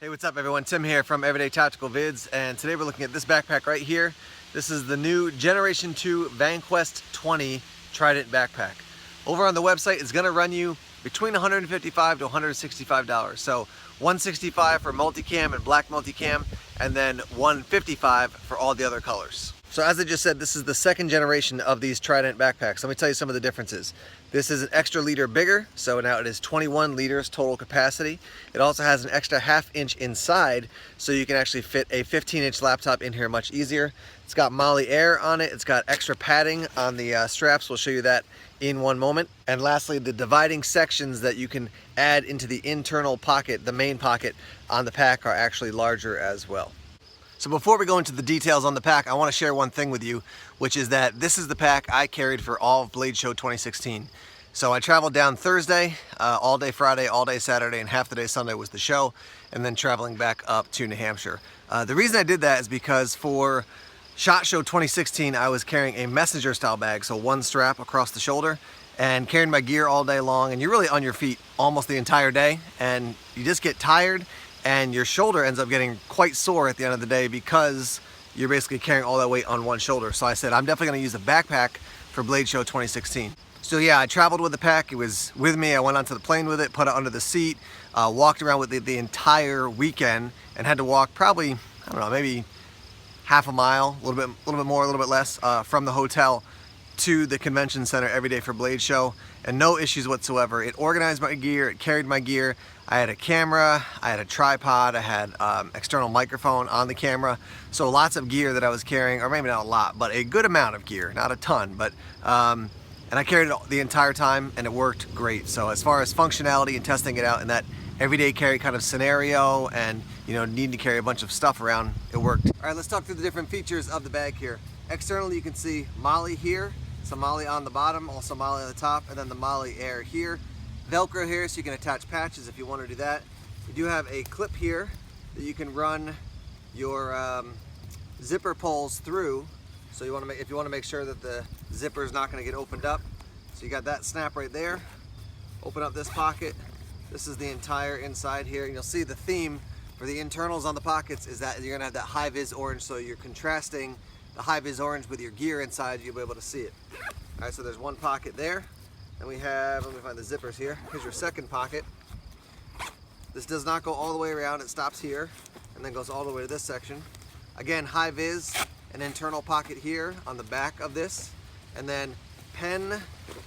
Hey, what's up everyone? Tim here from Everyday Tactical Vids, and today we're looking at this backpack right here. This is the new Generation 2 Vanquest 20 Trident backpack. Over on the website, it's going to run you between $155 to $165. So $165 for multicam and black multicam, and then $155 for all the other colors. So as I just said, this is the second generation of these Trident backpacks. Let me tell you some of the differences. This is an extra liter bigger, so now it is 21 liters total capacity. It also has an extra ½ inch inside, so you can actually fit a 15-inch laptop in here much easier. It's got Molle Air on it. It's got extra padding on the straps. We'll show you that in one moment. And lastly, the dividing sections that you can add into the internal pocket, the main pocket on the pack, are actually larger as well. So before we go into the details on the pack, I want to share one thing with you, which is that this is the pack I carried for all of Blade Show 2016. So I traveled down Thursday, all day Friday, all day Saturday, and half the day Sunday was the show, and then traveling back up to New Hampshire. The reason I did that is because for SHOT Show 2016, I was carrying a messenger style bag, so one strap across the shoulder, and carrying my gear all day long, and you're really on your feet almost the entire day, and you just get tired, and your shoulder ends up getting quite sore at the end of the day because you're basically carrying all that weight on one shoulder. So I said, I'm definitely gonna use a backpack for Blade Show 2016. So yeah, I traveled with the pack. It was with me. I went onto the plane with it, put it under the seat, walked around with it the entire weekend, and had to walk probably, I don't know, maybe half a mile, a little bit more, a little bit less, from the hotel to the convention center every day for Blade Show, and no issues whatsoever. It organized my gear, it carried my gear. I had a camera, I had a tripod, I had external microphone on the camera, so lots of gear that I was carrying, or maybe not a lot, but a good amount of gear, not a ton, but and I carried it the entire time, and it worked great. So as far as functionality and testing it out in that everyday carry kind of scenario, and needing to carry a bunch of stuff around, it worked. All right, let's talk through the different features of the bag here. Externally, you can see Molle here, some Molle on the bottom, also Molle on the top, and then the Molle Air here. Velcro here, so you can attach patches if you want to do that. You do have a clip here that you can run your zipper pulls through. So if you want to make sure that the zipper is not going to get opened up. So you got that snap right there. Open up this pocket. This is the entire inside here, and you'll see the theme for the internals on the pockets is that you're going to have that high-vis orange, so you're contrasting the high-vis orange with your gear inside. You'll be able to see it. All right, so there's one pocket there. And we have, let me find the zippers here. Here's your second pocket. This does not go all the way around. It stops here and then goes all the way to this section. Again, high vis, an internal pocket here on the back of this. And then pen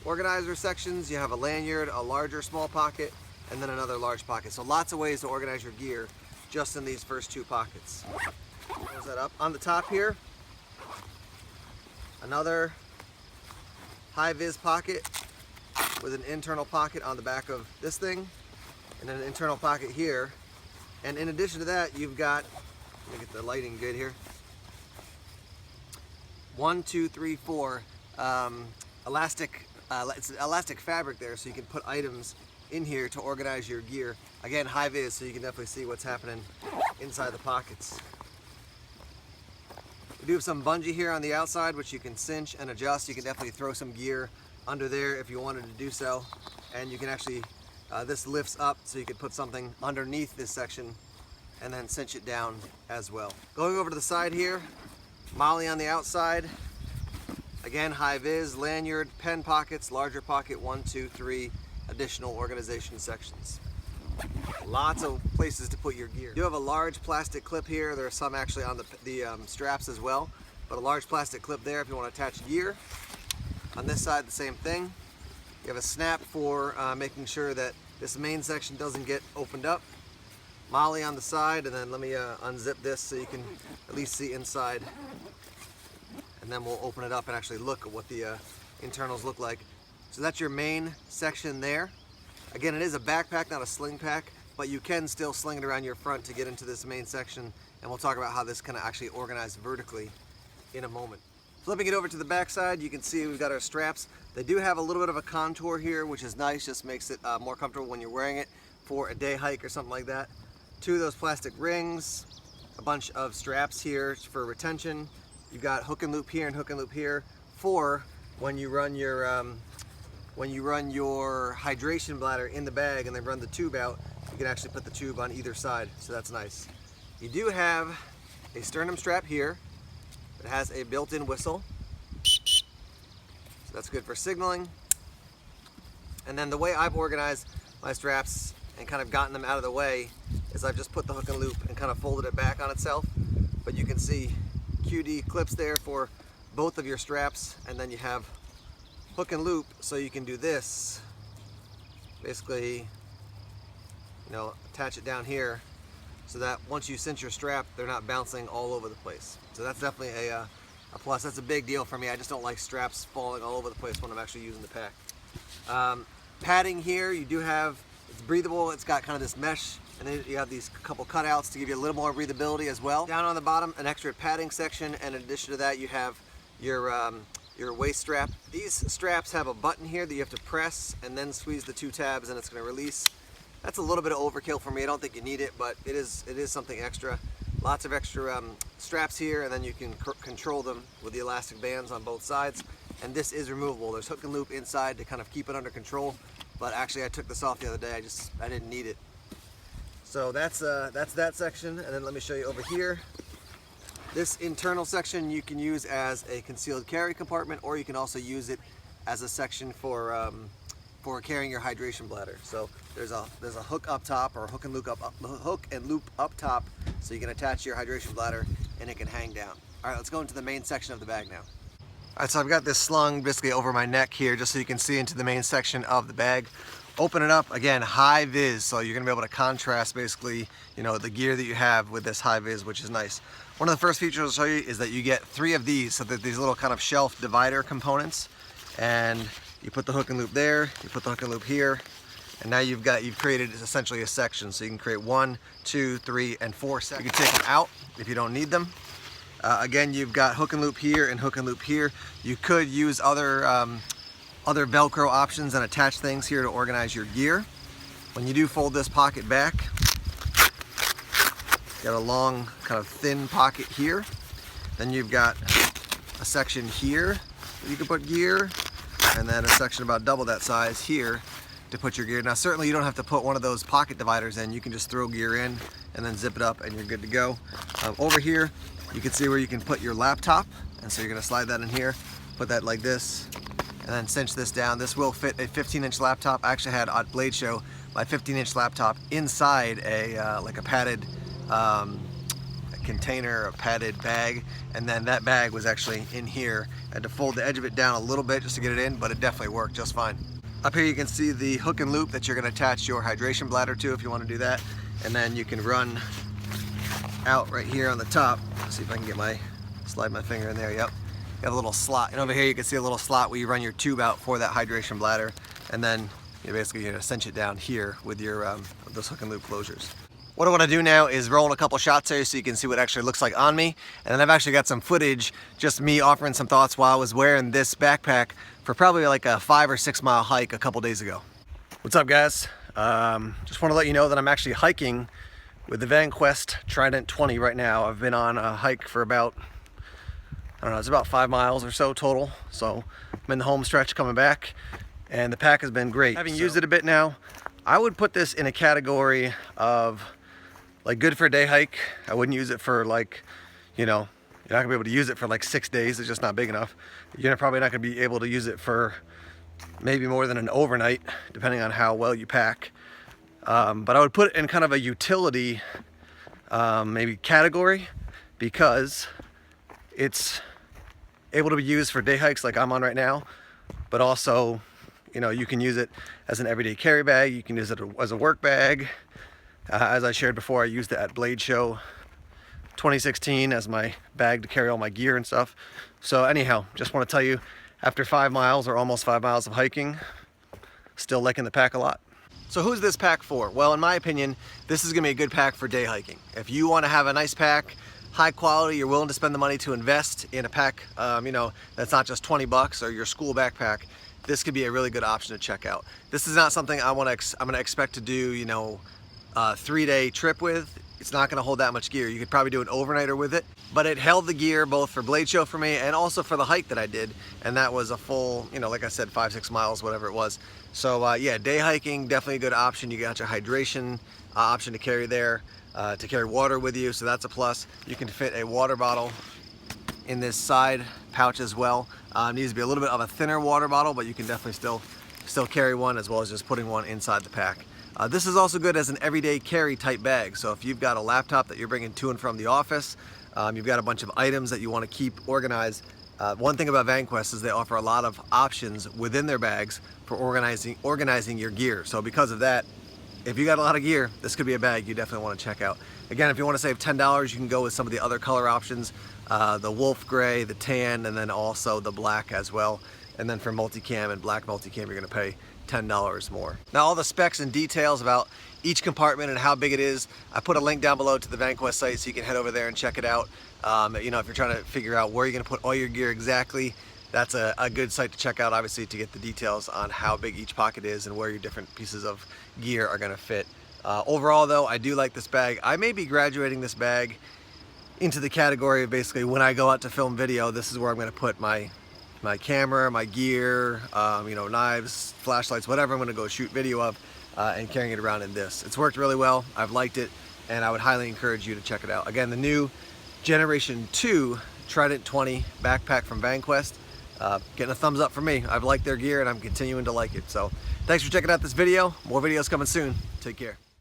organizer sections. You have a lanyard, a larger small pocket, and then another large pocket. So lots of ways to organize your gear just in these first two pockets. Close that up. On the top here, another high vis pocket with an internal pocket on the back of this thing, and then an internal pocket here. And in addition to that, you've got, let me get the lighting good here, 1, 2, 3, 4 elastic, it's elastic fabric there, so you can put items in here to organize your gear. Again, high vis, so you can definitely see what's happening inside the pockets. We do have some bungee here on the outside, which you can cinch and adjust. You can definitely throw some gear under there if you wanted to do so, and you can actually this lifts up, so you could put something underneath this section and then cinch it down as well. Going over to the side here, Molle on the outside, again high vis, lanyard, pen pockets, larger pocket, 1, 2, 3 additional organization sections. Lots of places to put your gear. You have a large plastic clip here. There are some actually on the straps as well, but a large plastic clip there if you want to attach gear. On this side, the same thing. You have a snap for making sure that this main section doesn't get opened up. Molle on the side, and then let me unzip this so you can at least see inside. And then we'll open it up and actually look at what the internals look like. So that's your main section there. Again, it is a backpack, not a sling pack, but you can still sling it around your front to get into this main section, and we'll talk about how this can actually organize vertically in a moment. Flipping it over to the back side, you can see we've got our straps. They do have a little bit of a contour here, which is nice, just makes it more comfortable when you're wearing it for a day hike or something like that. 2 of those plastic rings, a bunch of straps here for retention. You've got hook and loop here and hook and loop here for when you run your hydration bladder in the bag and then run the tube out. You you can actually put the tube on either side, so that's nice. You do have a sternum strap here. It has a built-in whistle, so that's good for signaling. And then the way I've organized my straps and kind of gotten them out of the way is I've just put the hook and loop and kind of folded it back on itself. But you can see QD clips there for both of your straps, and then you have hook and loop, so you can do this. Basically, you know, attach it down here so that once you cinch your strap, they're not bouncing all over the place. So that's definitely a plus. That's a big deal for me. I just don't like straps falling all over the place when I'm actually using the pack. Padding here, you do have, it's breathable. It's got kind of this mesh, and then you have these couple cutouts to give you a little more breathability as well. Down on the bottom, an extra padding section, and in addition to that, you have your waist strap. These straps have a button here that you have to press and then squeeze the two tabs and it's going to release. That's a little bit of overkill for me. I don't think you need it, but it is something extra. Lots of extra straps here, and then you can control them with the elastic bands on both sides. And this is removable. There's hook and loop inside to kind of keep it under control, but actually I took this off the other day. I didn't need it. So that's that section, and then let me show you over here. This internal section you can use as a concealed carry compartment, or you can also use it as a section for carrying your hydration bladder. So there's a hook up top, or hook and loop up top, so you can attach your hydration bladder and it can hang down. All right, let's go into the main section of the bag now. All right, so I've got this slung basically over my neck here, just so you can see into the main section of the bag. Open it up, again, high vis, so you're gonna be able to contrast basically, you know, the gear that you have with this high vis, which is nice. One of the first features I'll show you is that you get 3 of these, so that these little kind of shelf divider components, and you put the hook and loop there, you put the hook and loop here, and now you've created essentially a section, so you can create 1, 2, 3, and 4 sections. You can take them out if you don't need them. Again, you've got hook and loop here and hook and loop here. You could use other Velcro options and attach things here to organize your gear. When you do fold this pocket back, got a long kind of thin pocket here. Then you've got a section here that you can put gear, and then a section about double that size here to put your gear. Now certainly you don't have to put one of those pocket dividers in. You can just throw gear in and then zip it up and you're good to go. Over here you can see where you can put your laptop, and so you're going to slide that in here, put that like this, and then cinch this down. This will fit a 15-inch laptop. I actually had at Blade Show my 15-inch laptop inside a like a padded a container, a padded bag, and then that bag was actually in here. I had to fold the edge of it down a little bit just to get it in, but it definitely worked just fine. Up here you can see the hook and loop that you're going to attach your hydration bladder to if you want to do that, and then you can run out right here on the top. Let's see if I can slide my finger in there. Yep. You have a little slot, and over here you can see a little slot where you run your tube out for that hydration bladder, and then you basically cinch it down here with your those hook and loop closures. What I want to do now is roll in a couple shots here so you can see what it actually looks like on me, and then I've actually got some footage, just me offering some thoughts while I was wearing this backpack for probably like a 5 or 6 mile hike a couple days ago. What's up, guys? Just want to let you know that I'm actually hiking with the Vanquest Trident 2.0 right now. I've been on a hike for about, I don't know, it's about 5 miles or so total. So I'm in the home stretch coming back, and the pack has been great. Having used it a bit now, I would put this in a category of like good for a day hike. I wouldn't use it for like, you know, you're not gonna be able to use it for like 6 days. It's just not big enough. You're probably not gonna be able to use it for maybe more than an overnight, depending on how well you pack. But I would put it in kind of a utility maybe category, because it's able to be used for day hikes like I'm on right now, but also, you know, you can use it as an everyday carry bag. You can use it as a work bag. As I shared before, I used it at Blade Show 2016 as my bag to carry all my gear and stuff. So anyhow, just want to tell you, after 5 miles or almost 5 miles of hiking, still liking the pack a lot. So who's this pack for? Well, in my opinion, this is gonna be a good pack for day hiking. If you want to have a nice pack, high quality, you're willing to spend the money to invest in a pack, you know, that's not just 20 bucks or your school backpack, this could be a really good option to check out. This is not something I'm gonna expect to do, you know, a 3-day trip with. It's not gonna hold that much gear. You could probably do an overnighter with it, but it held the gear both for Blade Show for me and also for the hike that I did, and that was a full, you know, like I said, 5-6 miles, whatever it was. So yeah, day hiking, definitely a good option. You got your hydration, option to carry there, to carry water with you, so that's a plus. You can fit a water bottle in this side pouch as well. Needs to be a little bit of a thinner water bottle, but you can definitely still carry one, as well as just putting one inside the pack. This is also good as an everyday carry type bag. So if you've got a laptop that you're bringing to and from the office, you've got a bunch of items that you want to keep organized. One thing about Vanquest is they offer a lot of options within their bags for organizing your gear. So because of that, if you got a lot of gear, this could be a bag you definitely want to check out. Again, if you want to save $10, you can go with some of the other color options, the wolf gray, the tan, and then also the black as well. And then for multicam and black multicam, you're going to pay $10 more. Now all the specs and details about each compartment and how big it is, I put a link down below to the Vanquest site so you can head over there and check it out. You know, if you're trying to figure out where you're going to put all your gear exactly, that's a good site to check out, obviously, to get the details on how big each pocket is and where your different pieces of gear are going to fit. Overall though, I do like this bag. I may be graduating this bag into the category of basically when I go out to film video, this is where I'm going to put my camera, my gear, you know, knives, flashlights, whatever I'm going to go shoot video of, and carrying it around in this. It's worked really well. I've liked it, and I would highly encourage you to check it out. Again, the new Generation 2 Trident 2.0 backpack from Vanquest. Getting a thumbs up from me. I've liked their gear, and I'm continuing to like it. So thanks for checking out this video. More videos coming soon. Take care.